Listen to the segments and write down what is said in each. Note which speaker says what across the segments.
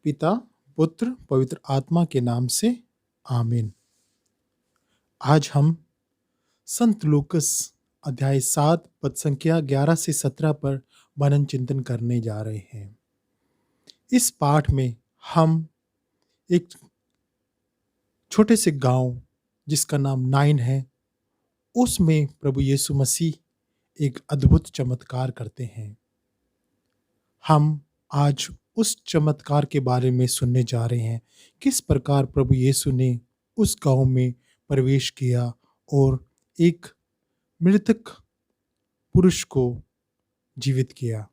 Speaker 1: पिता, पुत्र, पवित्र आत्मा के नाम से आमीन। आज हम संत लूकस अध्याय 7 पद संख्या 11 से 17 पर मनन चिंतन करने जा रहे हैं। इस पाठ में हम एक छोटे से गांव जिसका नाम नाइन है, उसमें प्रभु यीशु मसीह एक अद्भुत चमत्कार करते हैं। हम आज उस चमत्कार के बारे में सुनने जा रहे हैं, किस प्रकार प्रभु यीशु ने उस गांव में प्रवेश किया और एक मृतक पुरुष को जीवित किया।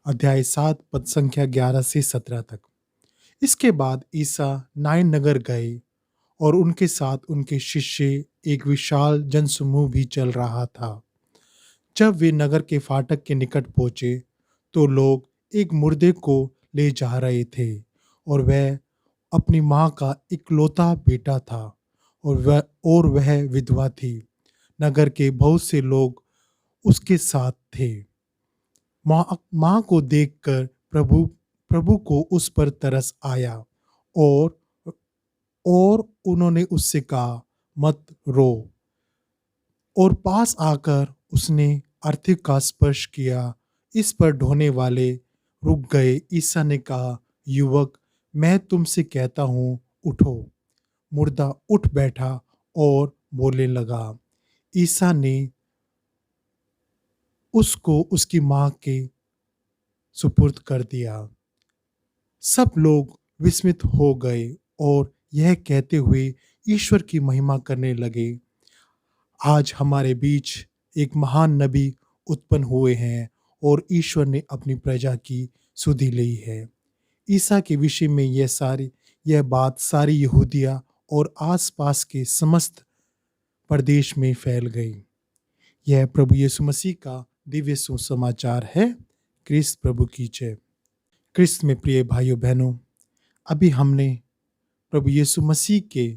Speaker 1: अध्याय 7 पद संख्या 11 से 17 तक। इसके बाद ईसा नाइन नगर गए और उनके साथ उनके शिष्य, एक विशाल जनसमूह भी चल रहा था। जब वे नगर के फाटक के निकट पहुंचे तो लोग एक मुर्दे को ले जा रहे थे और वह अपनी माँ का इकलौता बेटा था और वह विधवा थी। नगर के बहुत से लोग उसके साथ थे। माँ को देखकर प्रभु को उस पर तरस आया और उन्होंने उससे कहा, मत रो। और पास आकर उसने अर्थी का स्पर्श किया। इस पर ढोने वाले रुक गए। ईसा ने कहा, युवक, मैं तुमसे कहता हूँ, उठो। मुर्दा उठ बैठा और बोलने लगा। ईसा ने उसको उसकी माँ के सुपुर्द कर दिया। सब लोग विस्मित हो गए और यह कहते हुए ईश्वर की महिमा करने लगे, आज हमारे बीच एक महान नबी उत्पन्न हुए हैं और ईश्वर ने अपनी प्रजा की सुधि ली है। ईसा के विषय में यह बात सारी यहूदिया और आसपास के समस्त प्रदेश में फैल गई। यह प्रभु यीशु मसीह का दिव्य सुसमाचार है। क्रिस्त प्रभु की जय। क्रिस्त में प्रिय भाइयों बहनों, अभी हमने प्रभु यीशु मसीह के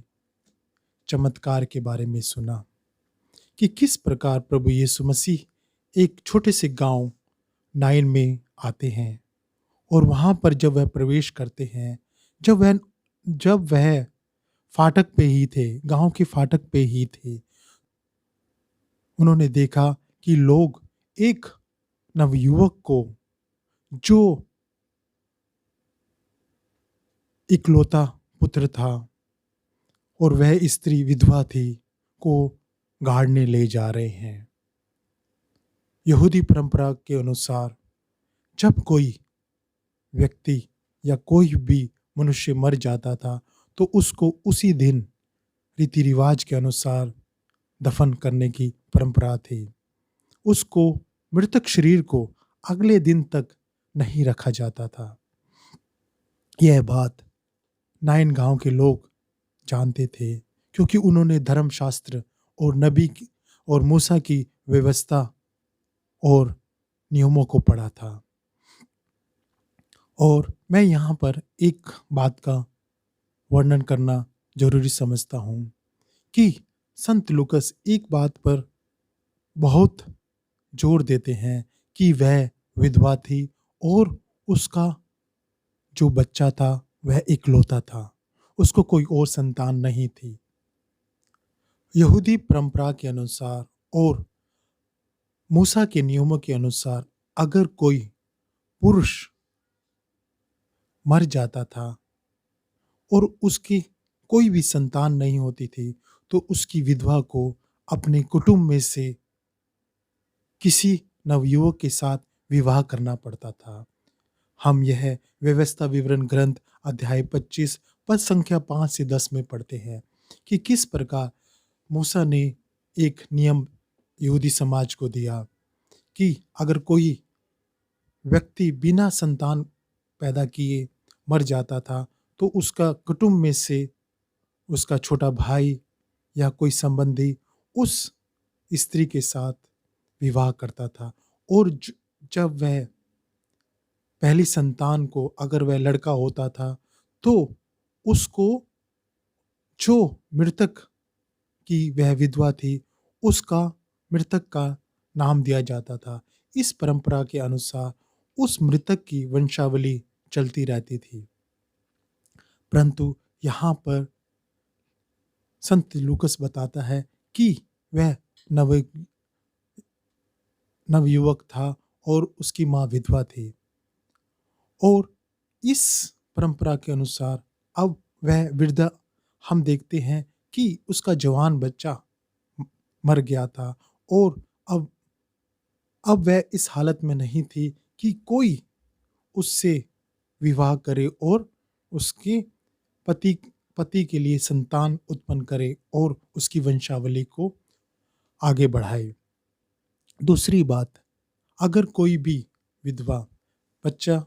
Speaker 1: चमत्कार के बारे में सुना कि किस प्रकार प्रभु यीशु मसीह एक छोटे से गांव नाइन में आते हैं और वहां पर जब वह प्रवेश करते हैं, जब वह फाटक पे ही थे, गांव के फाटक पे ही थे, उन्होंने देखा कि लोग एक नवयुवक को, जो इकलौता पुत्र था और वह स्त्री विधवा थी, को गाड़ने ले जा रहे हैं। यहूदी परंपरा के अनुसार जब कोई व्यक्ति या कोई भी मनुष्य मर जाता था तो उसको उसी दिन रीति रिवाज के अनुसार दफन करने की परंपरा थी। उसको, मृतक शरीर को अगले दिन तक नहीं रखा जाता था। यह बात नाइन गांव के लोग जानते थे क्योंकि उन्होंने धर्मशास्त्र और नबी और मूसा की व्यवस्था और नियमों को पढ़ा था। और मैं यहाँ पर एक बात का वर्णन करना जरूरी समझता हूँ कि संत लूकस एक बात पर बहुत जोर देते हैं कि वह विधवा थी और उसका जो बच्चा था वह इकलौता था, उसको कोई और संतान नहीं थी। यहूदी परंपरा के अनुसार और मूसा के नियमों के अनुसार अगर कोई पुरुष मर जाता था और उसकी कोई भी संतान नहीं होती थी तो उसकी विधवा को अपने कुटुंब में से किसी नवयुवक के साथ विवाह करना पड़ता था। हम यह व्यवस्था विवरण ग्रंथ अध्याय 25 पद संख्या 5 से 10 में पढ़ते हैं कि किस प्रकार मूसा ने एक नियम यहूदी समाज को दिया कि अगर कोई व्यक्ति बिना संतान पैदा किए मर जाता था तो उसका कुटुंब में से उसका छोटा भाई या कोई संबंधी उस स्त्री के साथ विवाह करता था और जब वह पहली संतान को, अगर वह लड़का होता था तो उसको, जो मृतक की वह विधवा थी, उसका मृतक का नाम दिया जाता था। इस परंपरा के अनुसार उस मृतक की वंशावली चलती रहती थी। परंतु यहाँ पर संत लूकस बताता है कि वह नव नवयुवक था और उसकी माँ विधवा थी। और इस परंपरा के अनुसार अब वह वृद्धा, हम देखते हैं कि उसका जवान बच्चा मर गया था और अब अब वह इस हालत में नहीं थी कि कोई उससे विवाह करे और उसके पति पति के लिए संतान उत्पन्न करे और उसकी वंशावली को आगे बढ़ाए। दूसरी बात, अगर कोई भी विधवा बच्चा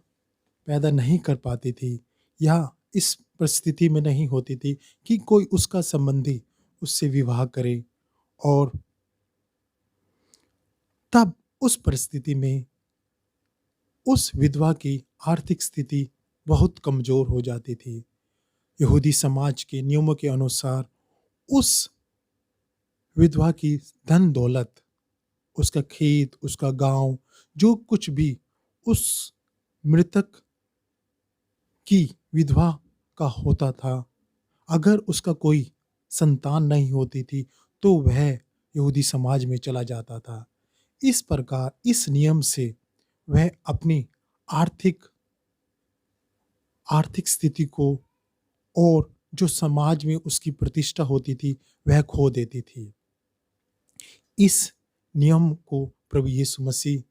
Speaker 1: पैदा नहीं कर पाती थी या इस परिस्थिति में नहीं होती थी कि कोई उसका संबंधी उससे विवाह करे, और तब उस परिस्थिति में उस विधवा की आर्थिक स्थिति बहुत कमजोर हो जाती थी। यहूदी समाज के नियमों के अनुसार उस विधवा की धन दौलत, उसका खेत, उसका गांव, जो कुछ भी उस मृतक की विधवा का होता था, अगर उसका कोई संतान नहीं होती थी तो वह यहूदी समाज में चला जाता था। इस प्रकार इस नियम से वह अपनी आर्थिक आर्थिक स्थिति को और जो समाज में उसकी प्रतिष्ठा होती थी वह खो देती थी। इस नियम को प्रभु यीशु मसीह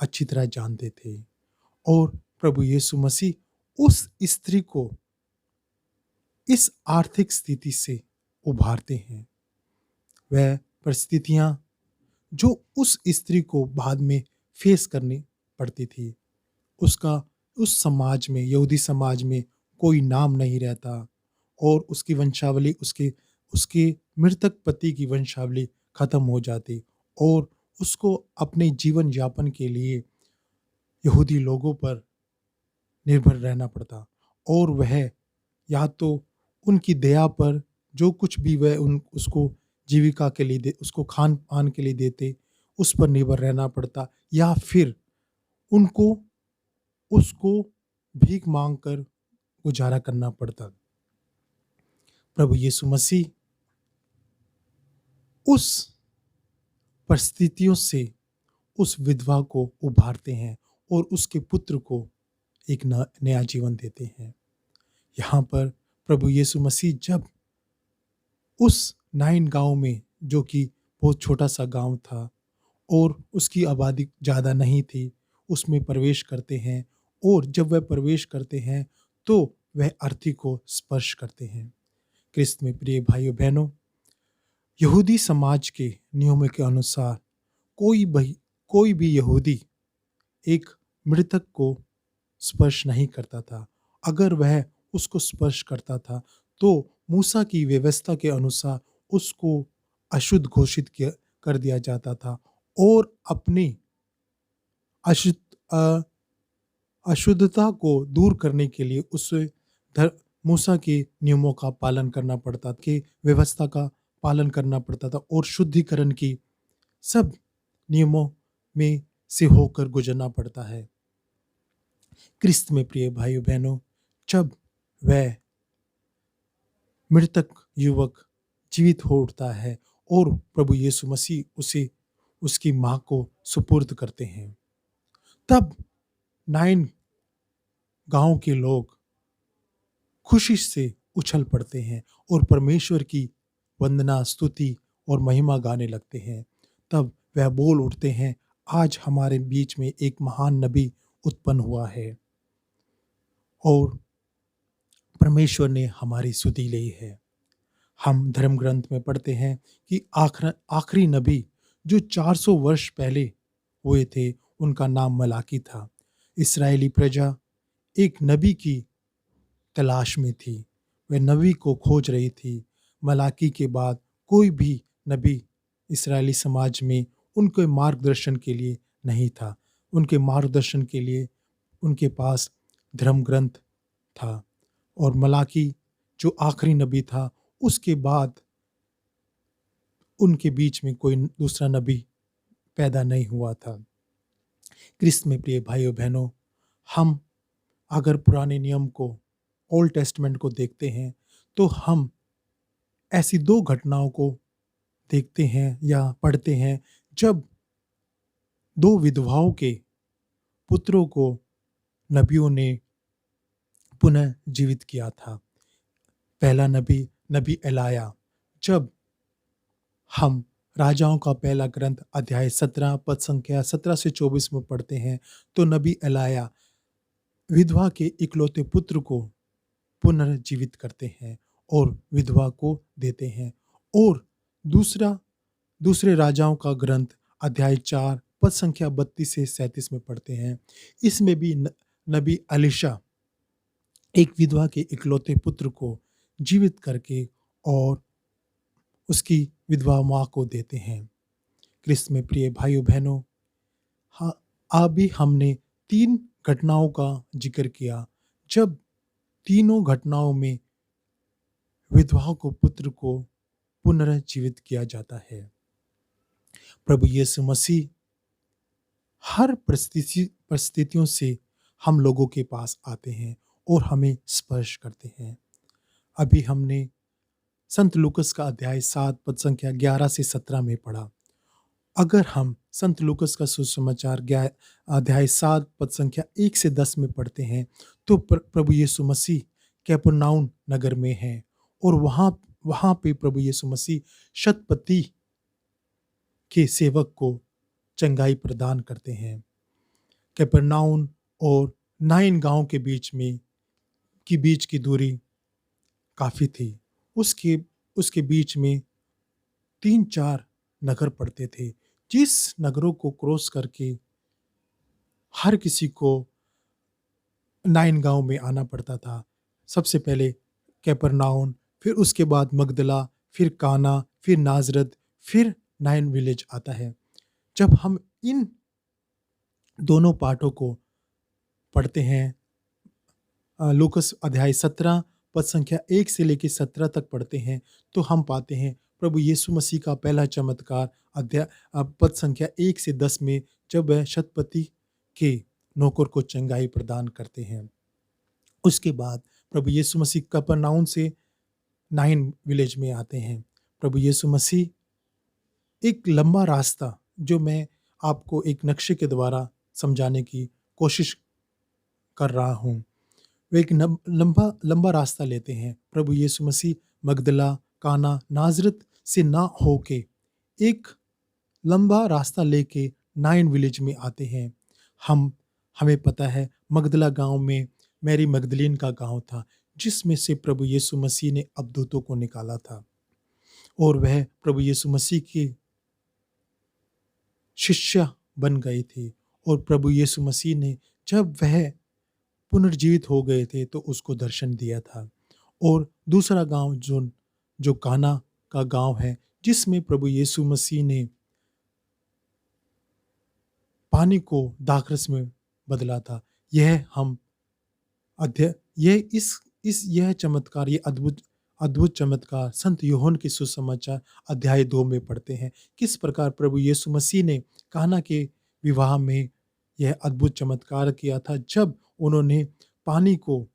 Speaker 1: अच्छी तरह जानते थे और प्रभु यीशु मसीह उस स्त्री को इस आर्थिक स्थिति से उभारते हैं। वह परिस्थितियां जो उस स्त्री को बाद में फेस करनी पड़ती थी, उसका उस समाज में, यहूदी समाज में कोई नाम नहीं रहता और उसकी वंशावली, उसके उसके मृतक पति की वंशावली खत्म हो जाती और उसको अपने जीवन यापन के लिए यहूदी लोगों पर निर्भर रहना पड़ता। और वह या तो उनकी दया पर जो कुछ भी वह उन उसको जीविका के लिए उसको खान पान के लिए देते, उस पर निर्भर रहना पड़ता, या फिर उनको उसको भीख मांग कर गुजारा करना पड़ता। प्रभु यीशु मसीह उस परिस्थितियों से उस विधवा को उभारते हैं और उसके पुत्र को एक नया जीवन देते हैं। यहाँ पर प्रभु यीशु मसीह जब उस नाइन गांव में, जो कि बहुत छोटा सा गांव था और उसकी आबादी ज़्यादा नहीं थी, उसमें प्रवेश करते हैं और जब वह प्रवेश करते हैं तो वह अर्थी को स्पर्श करते हैं। क्रिस्त में प्रिय भाइयों बहनों, यहूदी समाज के नियमों के अनुसार कोई भी यहूदी एक मृतक को स्पर्श नहीं करता था। अगर वह उसको स्पर्श करता था तो मूसा की व्यवस्था के अनुसार उसको अशुद्ध घोषित कर दिया जाता था और अपनी अशुद्ध अशुद्धता को दूर करने के लिए उसे मूसा के नियमों का पालन करना पड़ता, कि व्यवस्था का पालन करना पड़ता था और शुद्धिकरण की सब नियमों में से होकर गुजरना पड़ता है। क्रिस्त में प्रिय भाइयों बहनों, जब वह मृतक युवक जीवित हो उठता है और प्रभु यीशु मसीह उसे उसकी मां को सुपुर्द करते हैं, तब नाइन गांव के लोग खुशी से उछल पड़ते हैं और परमेश्वर की वंदना, स्तुति और महिमा गाने लगते हैं। तब वह बोल उठते हैं, आज हमारे बीच में एक महान नबी उत्पन्न हुआ है और परमेश्वर ने हमारी सुधि ली है। हम धर्म ग्रंथ में पढ़ते हैं कि आखिरी नबी जो 400 वर्ष पहले हुए थे, उनका नाम मलाकी था। इस्राएली प्रजा एक नबी की तलाश में थी, वह नबी को खोज रही थी। मलाकी के बाद कोई भी नबी इस्राएली समाज में उनके मार्गदर्शन के लिए नहीं था। उनके मार्गदर्शन के लिए उनके पास धर्म ग्रंथ था और मलाकी जो आखिरी नबी था, उसके बाद उनके बीच में कोई दूसरा नबी पैदा नहीं हुआ था। क्रिस्त में प्रिय भाइयों बहनों, हम अगर पुराने नियम को, ओल्ड टेस्टमेंट को देखते हैं, तो हम ऐसी 2 घटनाओं को देखते हैं या पढ़ते हैं, जब 2 विधवाओं के पुत्रों को नबियों ने पुनः जीवित किया था। पहला नबी, नबी एलाया। जब हम राजाओं का पहला ग्रंथ अध्याय 17 पद संख्या 17 से 24 में पढ़ते हैं, तो नबी एलाया विधवा के इकलौते पुत्र को पुनर्जीवित करते हैं और विधवा को देते हैं। और दूसरे राजाओं का ग्रंथ अध्याय 4 पद संख्या 32 से 37 में पढ़ते हैं। इसमें भी नबी अलीशा एक विधवा के इकलौते पुत्र को जीवित करके और उसकी विधवा माँ को देते हैं। क्रिस्त में प्रिय भाइयों बहनों, हाँ, अभी हमने 3 घटनाओं का जिक्र किया, जब तीनों घटनाओं में विधवाओं को पुत्र को पुनर्जीवित किया जाता है। प्रभु यीशु मसीह हर परिस्थितियों से हम लोगों के पास आते हैं और हमें स्पर्श करते हैं। अभी हमने संत लूकस का अध्याय 7 पद संख्या 11 से 17 में पढ़ा। अगर हम संत लूकस का सुसमाचार अध्याय 7 पद संख्या 1 से 10 में पढ़ते हैं, तो प्रभु यीशु मसीह कैपरनाउम नगर में हैं और वहाँ पे प्रभु यीशु मसीह शतपति के सेवक को चंगाई प्रदान करते हैं। कैपरनाउम और नाइन गांव के बीच की दूरी काफ़ी थी। उसके बीच में 3-4 नगर पड़ते थे, जिस नगरों को क्रॉस करके हर किसी को नाइन गांव में आना पड़ता था। सबसे पहले कैपरनाउम, फिर उसके बाद मगदला, फिर काना, फिर नाजरत, फिर नाइन विलेज आता है। जब हम इन दोनों पाठों को पढ़ते हैं, लूकस अध्याय 17 पद संख्या 1 से लेकर 17 तक पढ़ते हैं, तो हम पाते हैं प्रभु यीशु मसीह का पहला चमत्कार अध्याय पद संख्या 1 से 10 में, जब वह शतपति के नौकर को चंगाई प्रदान करते हैं। उसके बाद प्रभु यीशु मसीह कफरनहूम से नाइन विलेज में आते हैं। प्रभु यीशु मसीह एक लंबा रास्ता, जो मैं आपको एक नक्शे के द्वारा समझाने की कोशिश कर रहा हूँ, वे एक लंबा रास्ता लेते हैं। प्रभु यीशु मसीह मगदला, काना, नाजरत से ना होके एक लंबा रास्ता लेके नाइन विलेज में आते हैं। हमें पता है मगदला गांव में मैरी मगदलीन का गांव था, जिसमें से प्रभु यीशु मसीह ने अबदूतों को निकाला था, और वह प्रभु यीशु मसीह की शिष्या बन गई थी। और प्रभु यीशु मसीह ने, जब वह पुनर्जीवित हो गए थे, तो उसको दर्शन दिया था। और दूसरा गांव जो काना का गांव है, जिसमें प्रभु यीशु मसीह ने पानी को दाखरस में बदला था। यह चमत्कार, ये अद्भुत चमत्कार संत यूहन्ना के सुसमाचार अध्याय 2 में पढ़ते हैं। किस प्रकार प्रभु यीशु मसीह ने काना के विवाह में यह अद्भुत चमत्कार किया था, जब उन्होंने पानी को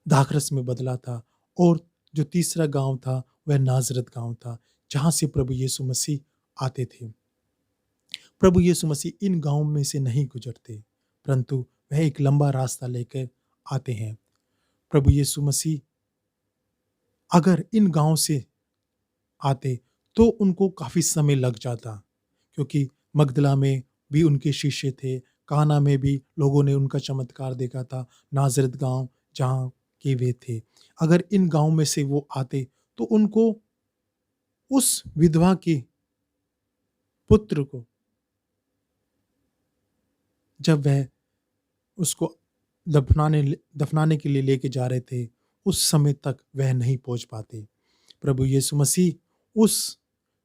Speaker 1: दाखरस में बदला था। और जो तीसरा गांव था, वह नाजरत गांव था, जहां से प्रभु यीशु मसीह आते थे। प्रभु यीशु मसीह इन गांवों में से नहीं गुजरते, परंतु वह एक लंबा रास्ता लेकर आते हैं। प्रभु यीशु मसीह अगर इन गांव से आते, तो उनको काफ़ी समय लग जाता, क्योंकि मगदला में भी उनके शिष्य थे, काना में भी लोगों ने उनका चमत्कार देखा था, नाजरत गांव जहाँ के वे थे। अगर इन गांव में से वो आते, तो उनको उस विधवा के पुत्र को, जब वह उसको दफनाने के लिए लेके जा रहे थे, उस समय तक वह नहीं पहुंच पाते। प्रभु यीशु मसीह उस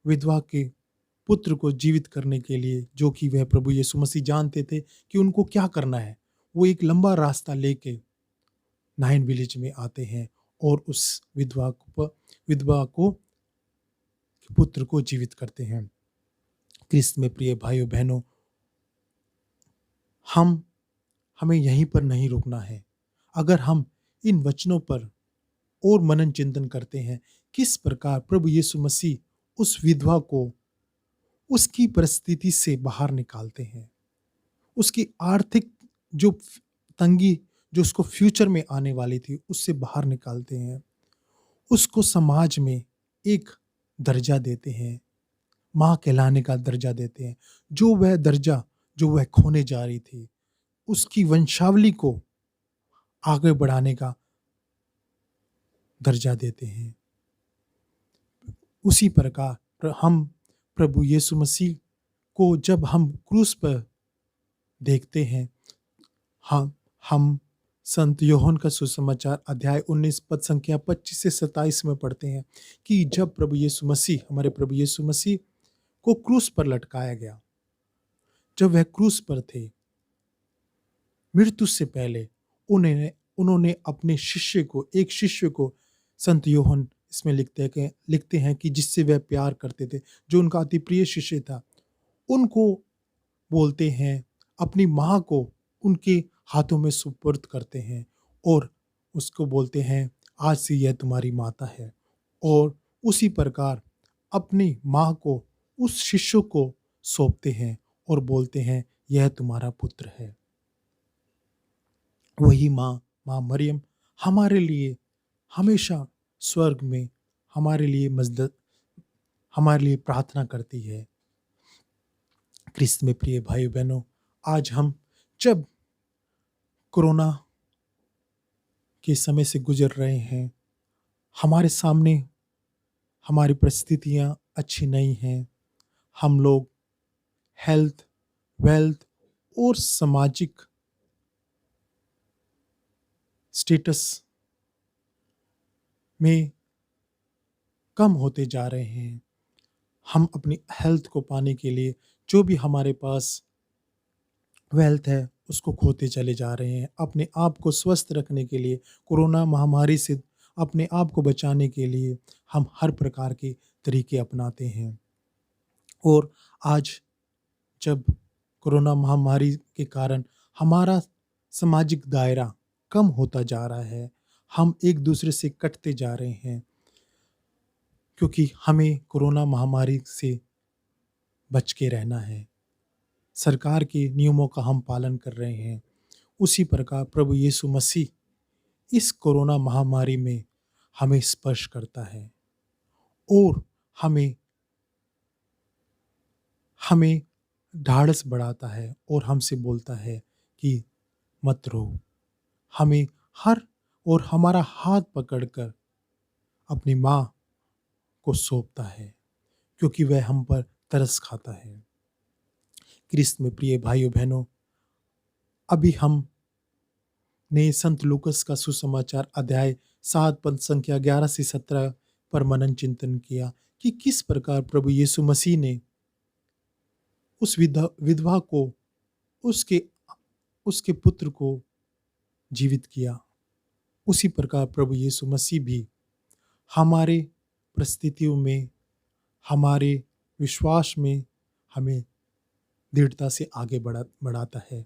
Speaker 1: विधवा के पुत्र को जीवित करने के लिए, जो कि वह प्रभु यीशु मसीह जानते थे कि उनको क्या करना है, वो एक लंबा रास्ता लेके नाइन विलेज में आते हैं और उस विधवा को पुत्र को जीवित करते हैं। क्रिस्त में प्रिय भाइयों बहनों, हम हमें यहीं पर नहीं रुकना है। अगर हम इन वचनों पर और मनन चिंतन करते हैं, किस प्रकार प्रभु यीशु मसीह उस विधवा को उसकी परिस्थिति से बाहर निकालते हैं, उसकी आर्थिक जो तंगी जो उसको फ्यूचर में आने वाली थी, उससे बाहर निकालते हैं, उसको समाज में एक दर्जा देते हैं, माँ कहलाने का दर्जा देते हैं, जो वह दर्जा जो वह खोने जा रही थी, उसकी वंशावली को आगे बढ़ाने का दर्जा देते हैं। उसी प्रकार हम प्रभु यीशु मसीह को जब हम क्रूस पर देखते हैं, हम संत यूहन्ना का सुसमाचार अध्याय 19 पद संख्या 25 से 27 में पढ़ते हैं कि जब प्रभु यीशु मसीह, हमारे प्रभु यीशु मसीह को क्रूस पर लटकाया गया, जब वह क्रूस पर थे, मृत्यु से पहले उन्होंने अपने एक शिष्य को संत यूहन्ना इसमें लिखते हैं कि जिससे वह प्यार करते थे, जो उनका अति प्रिय शिष्य था, उनको बोलते हैं, अपनी माँ को उनके हाथों में सुपुर्द करते हैं और उसको बोलते हैं, आज से यह तुम्हारी माता है। और उसी प्रकार अपनी माँ को उस शिष्य को सौंपते हैं और बोलते हैं, यह तुम्हारा पुत्र है। वही माँ मरियम हमारे लिए हमेशा स्वर्ग में हमारे लिए प्रार्थना करती है। क्रिस्त में प्रिय भाई बहनों, आज हम जब कोरोना के समय से गुजर रहे हैं, हमारे सामने हमारी परिस्थितियां अच्छी नहीं हैं। हम लोग हेल्थ, वेल्थ और सामाजिक स्टेटस में कम होते जा रहे हैं। हम अपनी हेल्थ को पाने के लिए जो भी हमारे पास वेल्थ है उसको खोते चले जा रहे हैं। अपने आप को स्वस्थ रखने के लिए, कोरोना महामारी से अपने आप को बचाने के लिए हम हर प्रकार के तरीके अपनाते हैं। और आज जब कोरोना महामारी के कारण हमारा सामाजिक दायरा कम होता जा रहा है, हम एक दूसरे से कटते जा रहे हैं, क्योंकि हमें कोरोना महामारी से बच के रहना है। सरकार के नियमों का हम पालन कर रहे हैं। उसी प्रकार प्रभु यीशु मसीह इस कोरोना महामारी में हमें स्पर्श करता है और हमें ढाढ़स बढ़ाता है और हमसे बोलता है कि मत रो। हमें हमारा हाथ पकड़कर अपनी माँ को सौंपता है, क्योंकि वह हम पर तरस खाता है। क्रिस्त में प्रिय भाइयों बहनों, अभी हम ने संत लूकस का सुसमाचार अध्याय 7 पद संख्या 11 से 17 पर मनन चिंतन किया कि किस प्रकार प्रभु यीशु मसीह ने उस विधवा को, उसके पुत्र को जीवित किया। उसी प्रकार प्रभु यीशु मसीह भी हमारे परिस्थितियों में, हमारे विश्वास में हमें दृढ़ता से आगे बढ़ाता है।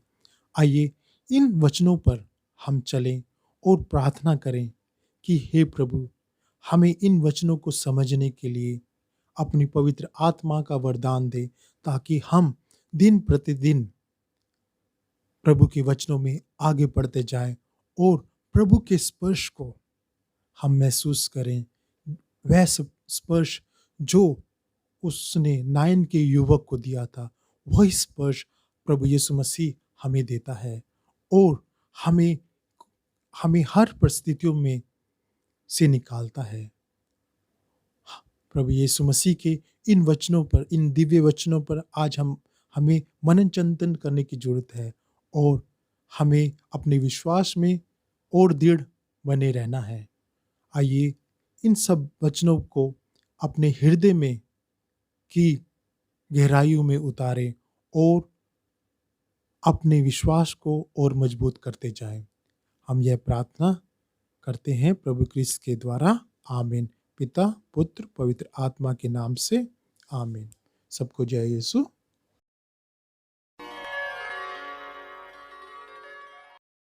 Speaker 1: आइए इन वचनों पर हम चलें और प्रार्थना करें कि हे प्रभु, हमें इन वचनों को समझने के लिए अपनी पवित्र आत्मा का वरदान दे, ताकि हम दिन प्रतिदिन प्रभु के वचनों में आगे बढ़ते जाएं और प्रभु के स्पर्श को हम महसूस करें। वह स्पर्श जो उसने नाइन के युवक को दिया था, वही स्पर्श प्रभु यीशु मसीह हमें देता है और हमें हर परिस्थितियों में से निकालता है। प्रभु यीशु मसीह के इन वचनों पर, इन दिव्य वचनों पर आज हमें मनन चिंतन करने की जरूरत है और हमें अपने विश्वास में और दृढ़ बने रहना है। आइए इन सब वचनों को अपने हृदय में की गहराइयों में उतारें और अपने विश्वास को और मजबूत करते जाएं। हम यह प्रार्थना करते हैं प्रभु क्रिस्त के द्वारा। आमीन। पिता, पुत्र, पवित्र आत्मा के नाम से आमीन। सबको जय यीशु।